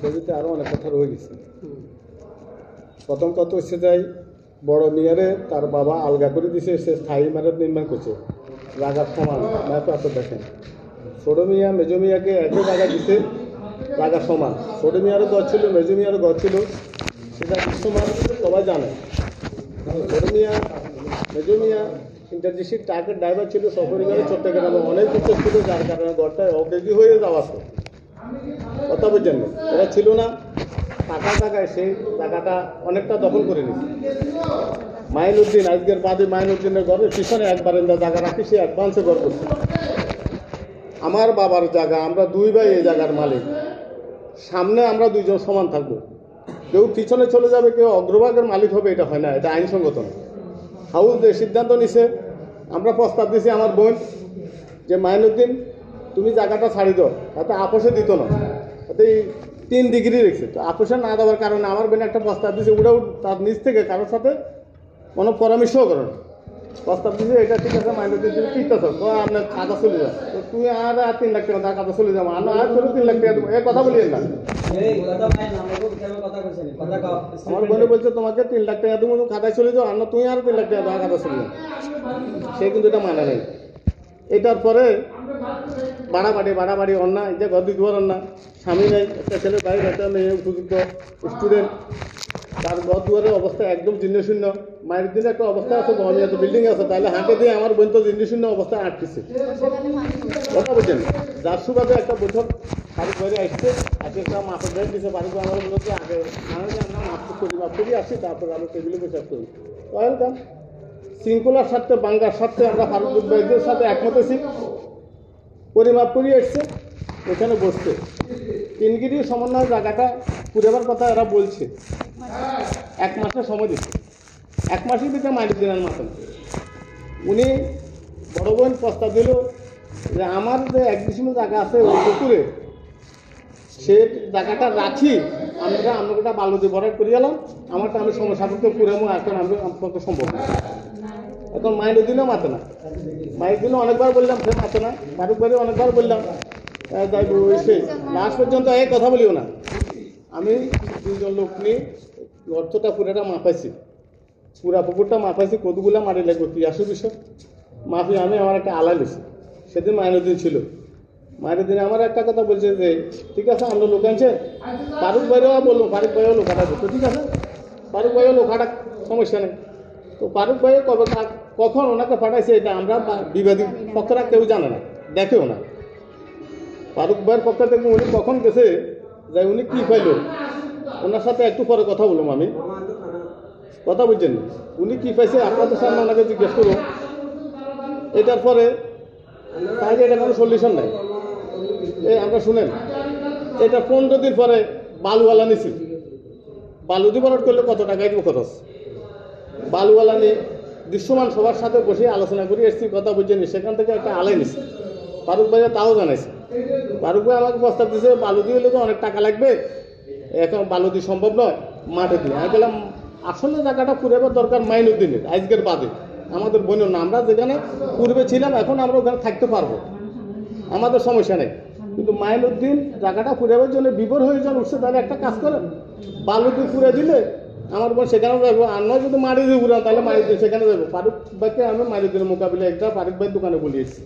সেদিকে আরও অনেক কথা রয়ে গেছে। প্রথম কথা হচ্ছে যাই বড় মেয়ারে তার বাবা আলগা করে দিছে, সে স্থায়ী ইমারত নির্মাণ করছে জায়গার সমান ম্যাপ এত দেখেন। ছোটো মিয়া মেজো মিয়াকে একই জায়গা দিছে, জায়গা সমান। ছোটো মিয়ারও ঘর ছিল, মেজো মিয়ারও ঘর ছিল, সেটা সমান সবাই জানে। ছোটো মিয়া মেজো মিয়া ইন্টারডিস্ট্রিক্ট ট্রাকের ড্রাইভার ছিল, সপরিবারে চট্টগ্রামে অনেক কিছু ছিল, যার কারণে ঘরটায় অকেজি হয়ে যাওয়া কথা বুঝছেন না। ওরা ছিল না টাকা টাকায় সেই টাকাটা অনেকটা দখল করে নিচ্ছে। মাইনুদ্দিন আজকের বাদে মাইনুদ্দিনের ঘরের পিছনে এক বারান্দা জায়গা রাখি, সে অ্যাডভান্সে ঘর করছে। আমার বাবার জায়গা, আমরা দুই ভাই এই জায়গার মালিক, সামনে আমরা দুইজন সমান থাকবো, কেউ পিছনে চলে যাবে, কেউ অগ্রভাগের মালিক হবে, এটা হয় না, এটা আইনসঙ্গত না। হাউস যে সিদ্ধান্ত নিছে, আমরা প্রস্তাব দিছি আমার বোন যে মাইনুদ্দিন তুমি জায়গাটা ছাড়ি দাও, তাতে আপোষে দিত না, তাতে 3 ডিগ্রি রেখেছে। তো আপোষে না দেওয়ার কারণে আমার বোন একটা প্রস্তাব দিয়েছে, ওটাও তার নিজ থেকে কারোর সাথে কোনো পরামর্শও করে না, প্রস্তাব দিয়েছে এটা ঠিক আছে মাইনুদ্দিন তুমি ঠিক আছে আপনার খাতা চলে যাও, তো তুই আর 3 লাখ টাকা তার খাতা চলে যাবো, আর তোর 3 লাখ টাকা দেবো, এ কথা বলিয়েন না। আমার বোনে বলছে তোমাকে 3 লাখ টাকা দেবো, তুমি খাতায় চলে যাও, আর না তুই আর 3 লাখ টাকা তার খাতা চলে যাও। সে কিন্তু এটা মানে নেই। এটার পরে বাড়াবাড়ি অন্যায়, যে ঘর দুয়ার অন্যায়, স্বামী নেই, একটা ছেলে বাইরে, একটা মেয়ে উপযুক্ত স্টুডেন্ট, তার ঘর দুয়ারের অবস্থা একদম জীর্ণশূন্য। মায়ের দিনে একটা অবস্থা আছে, গভর্নমেন্ট বিল্ডিং আছে, তাহলে হাঁটে দিয়ে আমার বোন তো জীর্ণশূন্য অবস্থায় আটকেছে। কথা বলছেন, যার সুবাদে একটা বৈঠক বাড়ি বাইরে আসছে, আজকে একটা মাপের ডেট দিচ্ছে, বাড়ি আমার বলছে আগে আমরা মাপ করি আসছি, তারপরে আমরা টেবিলে বসে করি। ওয়েলকাম। শৃঙ্খলার স্বার্থে, বাংলার স্বার্থে আমরা ফারুক ভাইদের সাথে একমত আছি, পরিমাপ করিয়ে এসছে, ওখানে বসছে। 3 গিরি সমন্বয় জায়গাটা পুরাবার কথা এরা বলছে, 1 মাসের সময় দিচ্ছে, 1 মাসের ভিতরে মাইনের দিনের মাথা। উনি বড় বোন প্রস্তাব দিল যে আমার যে 1 ডিসিমেল জায়গা আছে ওই পুকুরে, সে জায়গাটা রাখি আমরা একটা বালু দিয়ে ভরাট করে গেলাম, আমারটা আমি সমস্যা করতে পুরামো, এখন আমি আপনার সম্ভব না। এখন মাইনের দিনও মাতে না, মায়ের দিনও অনেকবার বললাম, সে মাতে না। ফারুক ভাই অনেকবার বললাম, তাই সে লাস্ট পর্যন্ত এই কথা বলিও না। আমি 2 জন লোক নিয়ে অর্থটা পুরাটা মাপাইছি, পুরা পুকুরটা মাপাইছি, কতগুলা মারি লাগবে 82 মাফি আমি আমার একটা আলাই লিছি। সেদিন মাইনের দিন ছিল, মায়ের দিনে আমার একটা কথা বলছে যে ঠিক আছে আমরা লোক আনছে, ফারুক ভাইও বললো, ফারুক ভাইও লোকাটা করতো, ঠিক আছে ফারুক ভাইও লোকাটা সমস্যা নেই। তো ফারুক ভাইও কখন ওনাকে পাঠাইছে এটা আমরা বিবাদী পক্ষরা কেউ জানে না, দেখেও না। ফারুক ভাইয়ের পক্ষ থেকে উনি কখন গেছে, যাই উনি কী পাইলো, ওনার সাথে একটু পরে কথা বললাম আমি, কথা বুঝছেন, উনি কী পাইছে আপনাদের সামনে ওনাকে জিজ্ঞেস করুন। এটার পরে তাই এটা কোনো সলিউশন নাই। আমরা শুনেন, এটা 15 দিন পরে বালুওয়ালা নিছি, বালু দিয়ে ভরাট করলে কত টাকা দিব খরচ, বালুওয়ালা নিয়ে দৃশ্যমান সবার সাথে বসে আলোচনা করে এসেছি, কথা বুঝছেন, সেখান থেকে একটা আলাই নিছি। ফারুক ভাইয়া তাও জানাইছে, ফারুক ভাই আমাকে প্রস্তাব দিয়েছে বালু দিয়ে হলে তো অনেক টাকা লাগবে, এখন বালু দিয়ে সম্ভব নয়, মাঠে দিয়ে। আমি বললাম আসলে জায়গাটা পুরাবার দরকার মাইনুদ্দিনের, আজকের বাদে আমাদের বোনের না, আমরা যেখানে পূর্বে ছিলাম এখন আমরা ওখানে থাকতে পারবো, আমাদের সমস্যা নেই। কিন্তু মাইনুদ্দিন জায়গাটা পুরাবার জন্য বিভোর হয়ে যান উঠছে, তাহলে একটা কাজ করেন, বালু দিয়ে পুরে দিলে আমার বোন সেখানে যাবো, আর নয় যদি মারি দিয়ে পুরান তাহলে মাইনুদ্দিন সেখানে যাবো। ফারুক ভাইকে আমি মাইনুদ্দিনের মোকাবিলা একটা ফারুক ভাইয়ের দোকানে বলিয়েছি,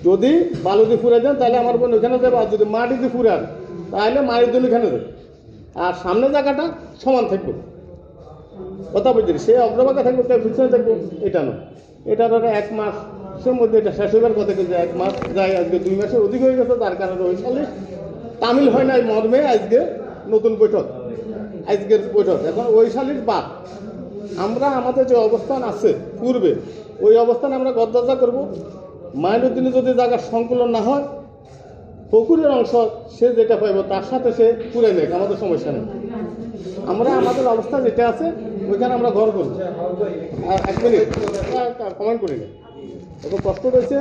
যদি বালু দিয়ে পুরে দেন তাহলে আমার বোন ওখানে যাবো, আর যদি মাটি দিয়ে পুরান তাহলে মাইনুদ্দিন ওখানে যাবে, আর সামনে জায়গাটা সমান থাকবে, কথা বুঝলি, সে অগ্রভাগে থাকবে, পিছনে থাকবো, এটা নয়। এটা ধরো 1 মাসের মধ্যে এটা শেষ হইবার কথা, কিন্তু 1 মাস যায়, আজকে 2 মাসের অধিক হয়ে গেছে, তার কারণে ওই সালে তামিল হয় না মর্মে আজকে নতুন বৈঠক, আজকের বৈঠক। এখন ওই সালের বাদ আমরা আমাদের যে অবস্থান আছে পূর্বে, ওই অবস্থানে আমরা গদ্দাজা করবো। মাইনুদ্দিনে যদি জায়গার সংকলন না হয়, পুকুরের অংশ সে যেটা পাইব তার সাথে সে পুরে নেই, আমাদের সমস্যা নেই। আমরা আমাদের অবস্থা যেটা আছে ওইখানে আমরা ঘর করবো। আর 1 মিনিট কমেন্ট করি না, এত কষ্ট রয়েছে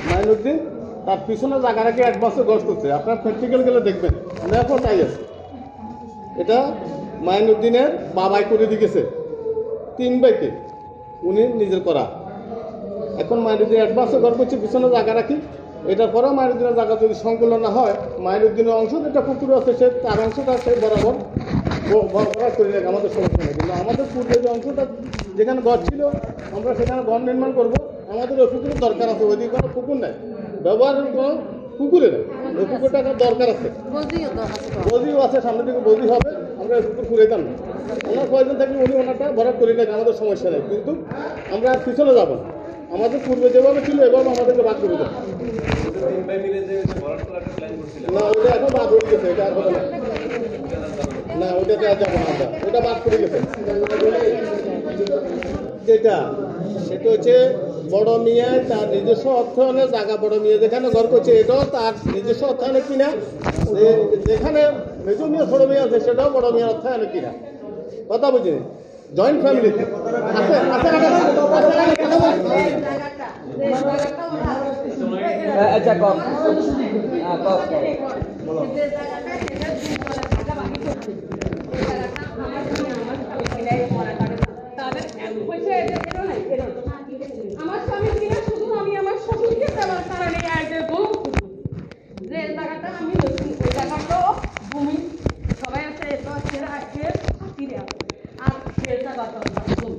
মাইনুদ্দিন, তার পিছনে জায়গা রাখে অ্যাডভান্সে গছ করছে, আপনার প্র্যাকটিক্যাল গেলে দেখবেন ম্যাপও তাই আছে। এটা মাইনুদ্দিনের বাবাই করে দিয়েছে 3 ভাইকে, উনি নিজের করা। এখন মাইনুদ্দিন অ্যাডভান্সে ঘর করছে, পিছনে জায়গা রাখি এটার পরেও মাইনুদ্দিনের জায়গা যদি সংকুলন না হয়, মাইনুদ্দিনের অংশ যেটা পুকুর আছে সে তার অংশটা সে বরাবর ভরাট করে নেয়, আমাদের সমস্যা নেই। কিন্তু আমাদের পূর্বে যে অংশটা যেখানে ঘর ছিল আমরা সেখানে ঘর নির্মাণ করব, আমাদের ওই পুকুরের দরকার আছে। ওইদিকে কোনো পুকুর নেই, ব্যবহারের কোনো পুকুরে নেই, ওই পুকুরটা দরকার আছে, বদিও আছে, সামনের দিকে বদি হবে, আমরা ওই পুকুর খুঁড়ে দেন না। ওনার কয়েকজন থাকলে উনি ওনারটা ভরাট করে নেয়, আমাদের সমস্যা নেই। কিন্তু আমরা আর পিছনে যাবো না, আমাদের পূর্বে যেভাবে ছিল এভাবে আমাদেরকে বাদ করে দেবো না। ওটা এখন বাদ হয়ে গেছে, এটা আর হবে না, না ওটাতে আর যাবো না আমরা, ওটা বাদ করে গেছে। যেটা সেটা হচ্ছে বড় মিয়ায় তার নিজস্ব অর্থায়নে জায়গা, বড় মিয়া যেখানে ঘর করছে এটাও তার নিজস্ব অর্থায়নে কিনা, যেখানে মেজো মিয়া ছোট মিয়া আছে সেটাও বড় মিয়ার অর্থায়নে কিনা। কথা বুঝিনি, জয়েন্ট ফ্যামিলিতে আছে আচ্ছা কক আমার স্বামী কিনা শুধু আমি আমার শ্বশুরকে দেওয়ার কারণে যে জায়গাটা আমি ওই জায়গাটাও ভূমি সবাই আছে, এটা ছেড়ে আছে ফিরে আছে, আর সে জায়গাটা জমি।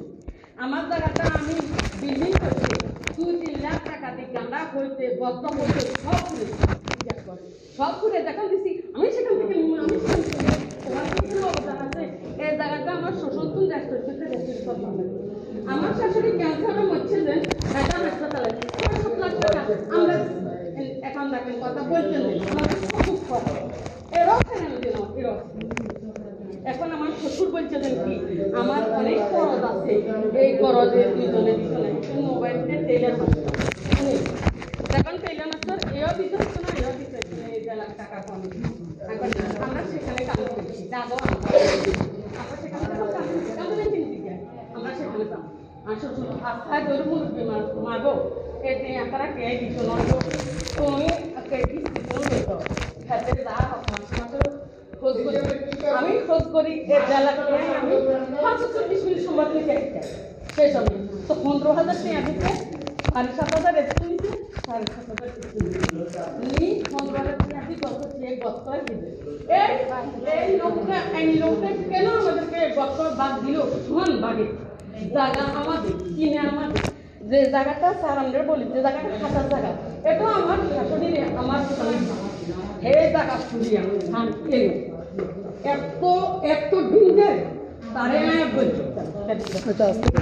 আমার জায়গাটা আমি বিল্ডিং করছি 2-3 লাখ টাকা দিয়ে গাঁদা করতে গদ্দ করতে সব ঘুরে দেখা দিচ্ছি। আমি সেখান থেকে অবদান আছে। এই জায়গাটা আমার শ্বশুর আমার শাশুড়ি ক্যান্সারে মরছে যে ঢাকা হাসপাতালে 7 লাখ টাকা আমরা এখন দেখেন কথা বলছেন খুব খরচ এরও ফেলেন দিন এরও। এখন আমার শ্বশুর বলছে যে কি আমার অনেক খরচ আছে, এই খরচের দুজনের পিছনে মোবাইলতে তেলের মাস্টার এখন তেলের মাস্টার এও দিতে হচ্ছে না, এও দিতে হচ্ছে না, 1 লাখ টাকা কম। এখন আমরা সেখানে কাজ করছি, যাবো আমরা সেখানে আমরা সেখানে যাবো। আর শ্বশুর আস্থায় ধরে মুরব্বী মারবো এতে আপনারা কে দিত নয়তো তুমি হাতে যা খোঁজ করি, আমি খোঁজ করি এর জেলাকে আমি 540 মিনিট সময় নিতে সেই সময় তো 15,000 টাকা দিতে 7,500 রেস্ট নিতে 7,500 উনি 15,000 টাকা দিয়ে গত দিবে। এই লোকটা কেন আমাদেরকে গত বাদ দিল? সমান বাগে জায়গা আমাদের কিনে আমাদের যে জায়গাটা স্যার আমরা বলি যে জায়গাটা খাতার জায়গা, এটা আমার শাশুড়ি আমার এই জায়গা শুনি আমি ধান এলো এত দিন তারে বলছি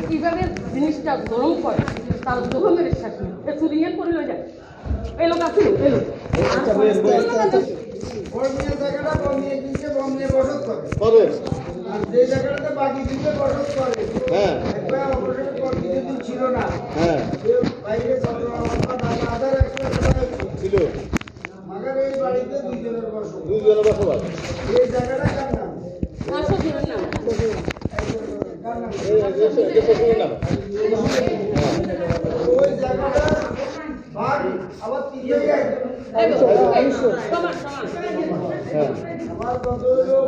কিভাবে জিনিসটা গরম করে তার গরমের শাশুড়ি একটু রিয়েল করে লয়ে যায়। এই লোক আসছিল এই লোক জায়গাটা কমিয়ে দিচ্ছে, বমিয়ে বসত করে আর যে জায়গাটাতে বাকি দিতে বসত করে একবার অপারেশন করতে যদি ছিল না বাইরে আধার একটা ছিল মাগার এই বাড়িতে দুইজনের বসবাস। এই জায়গাটা কার নাম? শ্বশুরের নাম কার নাম? শ্বশুরের নাম। ওই জায়গাটা ভাগ আবার 3 জায়গায় আমার কত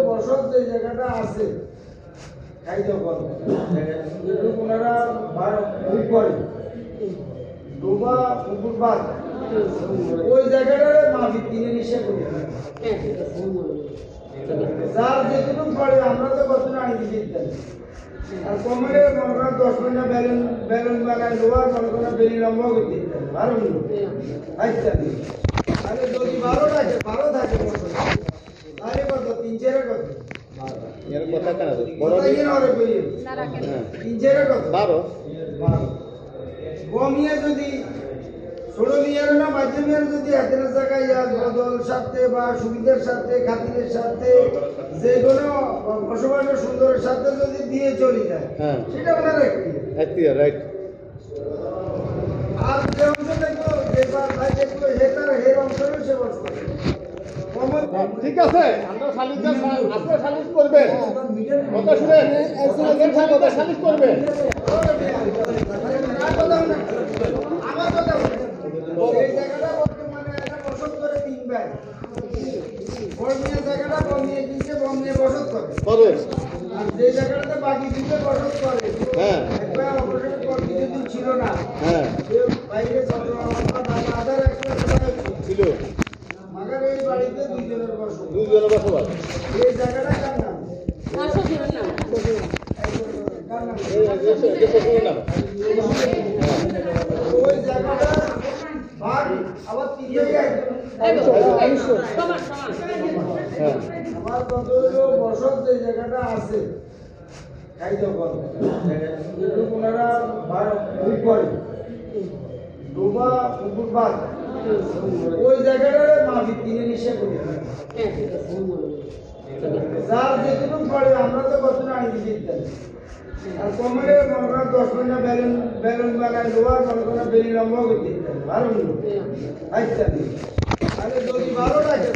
বসত যে জায়গাটা আছে খাইতে পারবো ওনারা করে ডোবা পুকুর বাদ ওই জায়গাটারে মাফি কিনে নিষে করি যার যেটুকু পড়ে আমরা তো কত আনি দিতে আর কমরে মনে করেন 10 ঘন্টা বেলুন বাগায় লোহার মনে করেন বেলি লম্বা করে দিতে 12 মিনিট আচ্ছা আরে যদি 12 থাকে আরে কত 3-4 কত এর কথা কেন বড় দিন আরে বেলি 3-4 কত 12 কমিয়ে যদি ছোট মিয়ার না মাধ্যমিয়ার যদি হাতের জায়গায় বদল সাথে বা সুবিধার সাথে খাতিরের সাথে যে কোনো বসবাসের সুন্দরের সাথে যদি দিয়ে চলে যায় সেটা ওনার রাইট। আর যে অংশ দেখবো যে ভাই দেখবো হেতার হের অংশেরও সে বস করে ঠিক আছে, আমরা সালিশদের আপনি সালিশ করবেন, কথা শুনেন, আপনি সালিশ করবেন। আমার কথা এই জায়গাটা বর্তমানে একটা বসত করে 3 ভাই বর্মিয়া জায়গাটা বমিয়ে দিচ্ছে, বমিয়ে বসত করে আর যে জায়গাটাতে বাকি দিতে বসত করে একবার অপারেশন করতে যদি ছিল না বাইরে আধার একটা জনের বসবাস। এই জায়গাটা কার নাম? আর শ্বশুরের নাম কার নাম? এটা শ্বশুরের নাম। ওই জায়গাটা ভাগ আবার তিন জায়গায় সমান হ্যাঁ আমার কত হলো বসত যে জায়গাটা আছে খাইতে পারো কিন্তু ওনারা ঠিক করে ডোবা পুকুর বাদ ওই জায়গাটারে মাফি কিনে নিষেধ করে যার যেটুকু পড়ে আমরা তো কত না আনি দিতে আর কমরে মনে করেন 10 ঘন্টা বেলুন বানায় লোহার মনে করেন বেলি লম্বা করতে ভালো আচ্ছা আরে যদি ভালো থাকে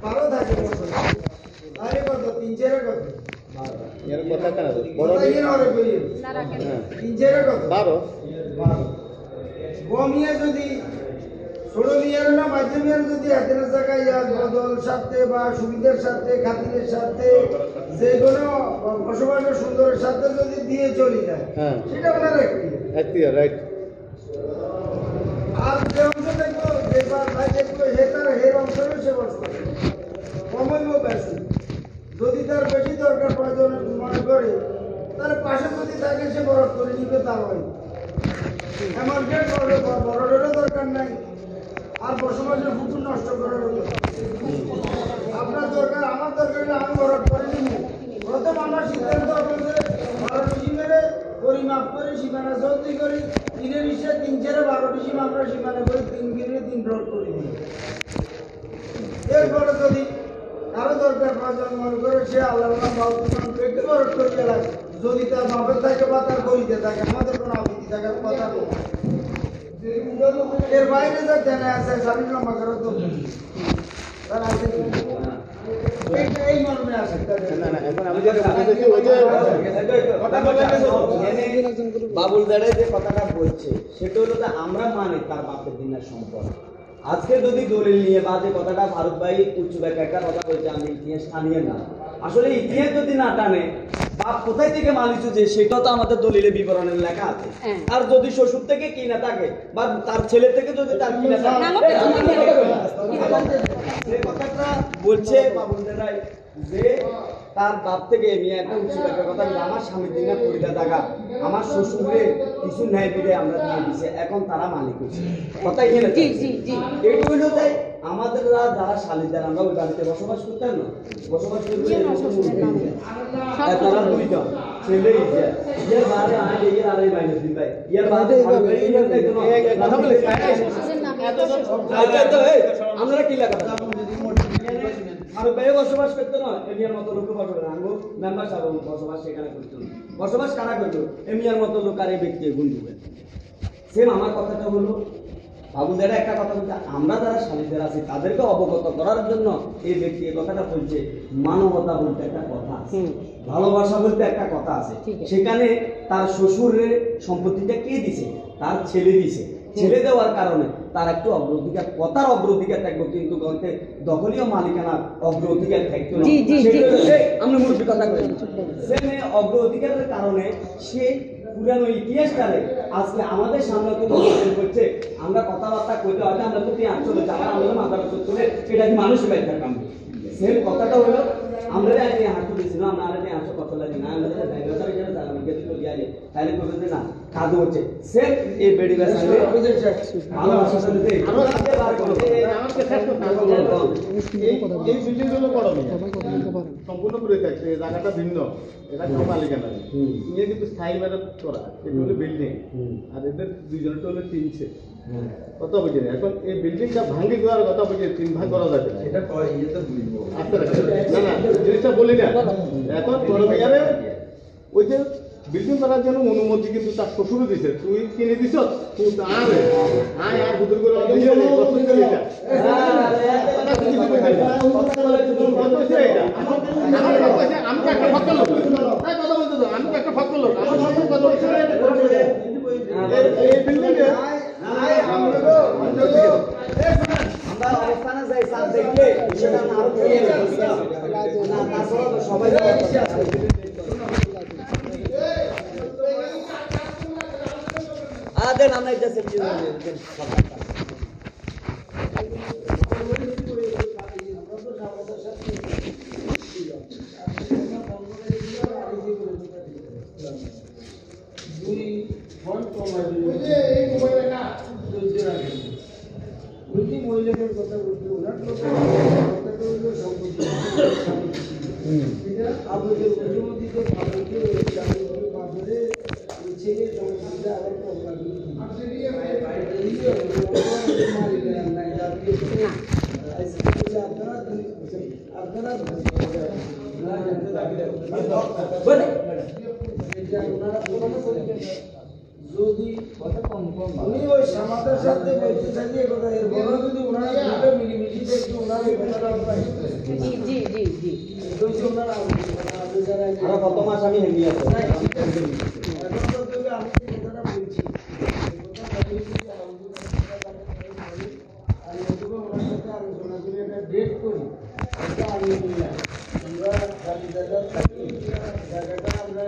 আরে কত 3-4 কত এর কথা কেন বড় বড় দিন আরে কই হ্যাঁ 3-4 কত 12 কমিয়ে যদি ছোট মিয়ার না মাঝে মিয়ার যদি এতের জায়গায় বদল সাথে বা সুবিধার সাথে খাতিরের সাথে যে কোনো বসবাসের সুন্দরের সাথে যদি দিয়ে চলে যায় হ্যাঁ সেটা ওনার একটি রাইট আর যে অংশ দেখবো যে ভাই দেখবো হে তার হের অংশেরও সে বস করে কমাইব বেশি যদি তার বেশি দরকার প্রয়োজন মনে করে তার পাশে যদি থাকে সে বরফ করে নিবে তা হয় এমন কে করলে বড়দেরও দরকার নাই আর বসবাসের ফুটু নষ্ট করার আপনার দরকার আমার দরকার হলে আমি বরফ করে নিব প্রথম আমার সিদ্ধান্ত আপনাদের 12 ডিসিমেরে পরিমাপ করে সীমানা চলতি করি 3-12 ডিসিম আমরা সীমানা করে 3 কিনে 3 প্লট করে দিই এরপরে যদি কারো দরকার প্রয়োজন মনে করে সে আল্লাহ একটু বরফ করে গেলাম যদি তার বাপের থাকে বা তার গরিতে থাকে আমাদের কোনো আপত্তি থাকার কথা নেই এর বাইরে যা জানা আছে স্বামী লম্বা করো তো তার আছে এই মর্মে আছে না না এখন আমি যেটা বলতেছি ওই যে বাবুল দাঁড়ে যে কথাটা বলছে সেটা হলো যে আমরা মানি তার বাপের দিনের সম্পদ। আজকে যদি দলিল নিয়ে বা যে কথাটা ভারত ভাই উচ্চ একটা কথা বলছে আমি ইতিহাস টানিয়ে না, আসলে ইতিহাস যদি না টানে বাপ কোথায় থেকে মালিছু যে সেটা তো আমাদের দলিলে বিবরণের লেখা আছে। আর যদি শ্বশুর থেকে কিনা থাকে বা তার ছেলে থেকে যদি তার কিনা থাকে যে কথাটা বলছে বাবুল দাঁড়াই যে তার বাপ থেকে নিয়ে একটা উচ্চ একটা কথা আমার স্বামীর দিনে পরিদা টাকা আমার শ্বশুরে কিছু ন্যায় দিলে আমরা দিয়ে দিছে এখন তারা মালিক হচ্ছে কথা এখানে এইটু হইলো তাই আমাদের যারা শালিদার আমরা ওই বাড়িতে বসবাস করতাম না বসবাস করতে তারা দুইজন ছেলে ইয়ার বাড়ি আয় ইয়ার আড়াই মাইনাস দিন ভাই ইয়ার বাড়ি কথা বলে আমরা কি লাগা আর ভাই বসবাস করতে না এমিয়ার মতো লোক বসবাস আঙ্গো মেম্বার সাহেব বসবাস সেখানে করতে বসবাস কারা করতো এমিয়ার মতো লোক আর এই ব্যক্তি গুণ দিবে সেম আমার কথাটা হলো বাবুদের একটা কথা বলতে আমরা যারা স্বামীদের আছি তাদেরকে অবগত করার জন্য এই ব্যক্তি এই কথাটা বলছে মানবতা বলতে একটা কথা আছে ভালোবাসা বলতে একটা কথা আছে সেখানে তার শ্বশুরের সম্পত্তিটা কে দিছে তার ছেলে দিছে ছেলে দেওয়ার কারণে তার একটু অগ্রাধিকার কথার অগ্রাধিকার থাকবো কিন্তু গল্পে দখলীয় মালিকানার অগ্রাধিকার থাকতো না আমরা মুরব্বী কথা করি সে অগ্রাধিকারের কারণে সে পুরানো ইতিহাসটারে আজকে আমাদের সামনে করছে আমরা কথাবার্তা করতে হয়তো আমরা তো 8 টাকা আমাদের মাথার উপর চলে এটা কি মানুষের বাইরে থাকাম সেম কথাটা হলো আমরা আগে হাঁটু দিছি না আমরা আগে হাঁটু কথা লাগে না আমাদের ড্রাইভার এখানে চালানো গেছে তো গিয়ে তাইলে করবে না কাজ হচ্ছে সেম এই বেডি ব্যাস ভালোবাসার সাথে এই বিল্ডিং গুলো বড় সম্পূর্ণ করে থাকছে এই জায়গাটা ভিন্ন এটা কোনো মালিকানা নেই ইয়ে কিন্তু স্থায়ী ম্যাডাম করা এটা হলো বিল্ডিং আর এদের দুইজনটা হলো টিনছে কথা বুঝি না এখন এই বিল্ডিংটা ভাঙি দেওয়ার কথা বুঝি 3 ভাগ করা যাবে এটা কয় ইয়েতে বুঝবো আচ্ছা না না জিনিসটা বলি না এখন বড় মিয়ারে ওই যে বিল্ডিং করার জন্য অনুমতি কিন্তু তার শ্বশুর দিছে তুই কিনে দিছ তুই আরে আয় আর বুদুর করে দিয়ে দে প্রশ্ন করে এটা আমি তো একটা ফক্কর লোক তাই কথা বলতে তো আমি তো একটা ফক্কর লোক আমার সঙ্গে কথা বলতে এই বিল্ডিং এ আমরা অবস্থানে যাই স্যার দেখলে সেটা আরো না তারপরে সবাই দেন আমরা এটা সেফটি আপনাদের বুদ্ধিমতিতে ভালোকে পাথরে ছেড়ে সমস্যাটা আবার যদি উনি ওই সমাজের সাথে বলতে চাইলে কথা এর বড় যদি ওনারা দুটো মিলিমিশি দেখতে ওনারা এই কথাটা জি জি জি জি ওনারা আরো কত মাস আমি হেমি আছে এখন তো তোকে আমি যে কথাটা বলছি আর এটুকু ওনার সাথে আলোচনা করে একটা ডেট করি এটা আমি বললাম আমরা গাড়ি জায়গা থাকি জায়গাটা আমরা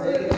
জি